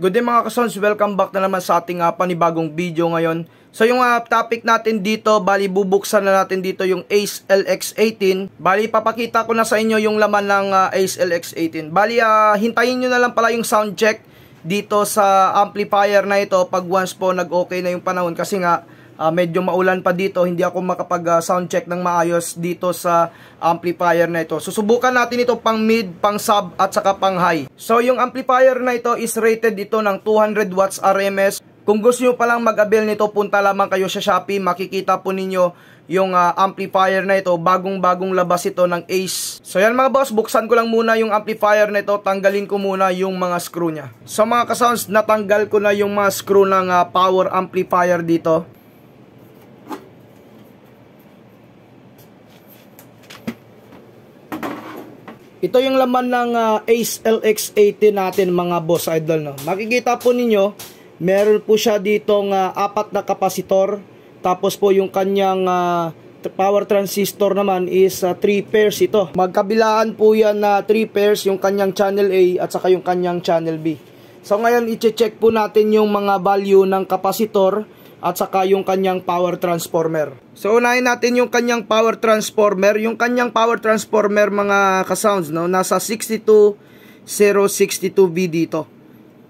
Good day mga kasons, welcome back na naman sa ating panibagong video ngayon. So yung topic natin dito, bali bubuksan na natin dito yung Ace LX18. Bali papakita ko na sa inyo yung laman ng Ace LX18. Bali hintayin nyo na lang pala yung sound check dito sa amplifier na ito pag once po nag-okay na yung panahon. Kasi nga medyo maulan pa dito, hindi ako makapag sound check ng maayos dito sa amplifier na ito. Susubukan natin ito pang mid, pang sub at saka pang high. So yung amplifier na ito is rated ito ng 200 watts RMS. Kung gusto nyo palang mag-avail nito, punta lamang kayo sa Shopee. Makikita po ninyo yung amplifier na ito. Bagong labas ito ng Ace. So yan mga boss, buksan ko lang muna yung amplifier na ito. Tanggalin ko muna yung mga screw nya. So mga kasounds, natanggal ko na yung mga screw ng power amplifier dito. Ito yung laman ng Ace LX18 natin mga boss idol, no. Makikita po ninyo, meron po siya ditong 4 na kapasitor. Tapos po yung kanyang power transistor naman is 3 pairs ito. Magkabilaan po yan na 3 pairs, yung kanyang channel A at saka yung kanyang channel B. So ngayon i-check po natin yung mga value ng kapasitor at saka yung kanyang power transformer. So unahin natin yung kanyang power transformer. Yung kanyang power transformer mga kasounds, no, nasa 62062V dito.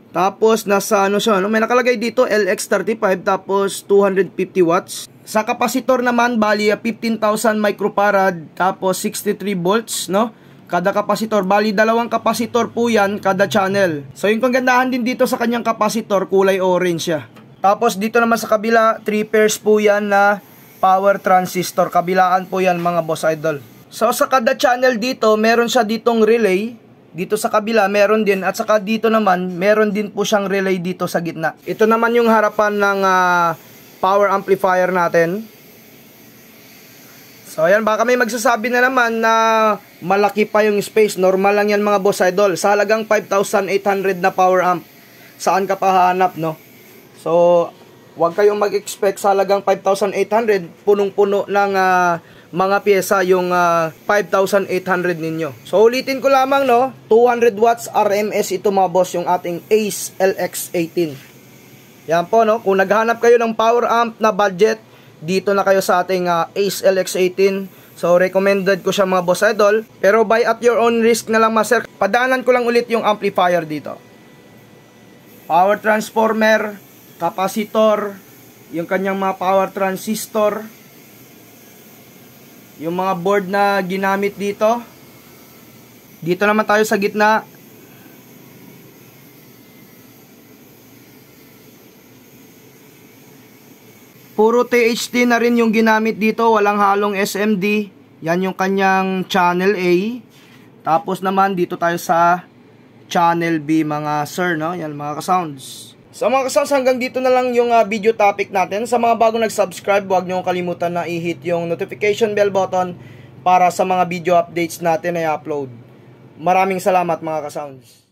Tapos nasa ano siya, no, may nakalagay dito LX35 tapos 250 watts. Sa kapasitor naman bali 15,000 microfarad tapos 63 volts, no. Kada kapasitor, bali 2 kapasitor po yan kada channel. So yung kagandahan din dito sa kanyang kapasitor, kulay orange siya. Tapos dito naman sa kabila, 3 pairs po yan na power transistor. Kabilaan po yan mga boss idol. So sa kada channel dito, meron siya ditong relay. Dito sa kabila, meron din. At saka dito naman, meron din po siyang relay dito sa gitna. Ito naman yung harapan ng power amplifier natin. So ayan, baka may magsasabi na naman na malaki pa yung space. Normal lang yan mga boss idol. Sa halagang 5,800 na power amp, saan ka pa hahanap, no? So, huwag kayong mag-expect sa halagang 5,800, punong-puno ng mga pyesa yung 5,800 ninyo. So, ulitin ko lamang, no, 200 watts RMS ito mga boss, yung ating Ace LX18. Yan po, no, kung naghanap kayo ng power amp na budget, dito na kayo sa ating Ace LX18. So, recommended ko siya mga boss idol. Pero buy at your own risk na lang, master. Padaanan ko lang ulit yung amplifier dito. Power transformer, kapasitor, yung kanyang mga power transistor, yung mga board na ginamit dito. Dito naman tayo sa gitna. Puro THT na rin yung ginamit dito, walang halong SMD. Yan yung kanyang channel A. Tapos naman dito tayo sa channel B mga sir, no? Yan mga kasounds. So mga kasounds, hanggang dito na lang yung video topic natin. Sa mga bagong nag-subscribe, huwag nyo kalimutan na i-hit yung notification bell button para sa mga video updates natin na i-upload. Maraming salamat mga kasounds.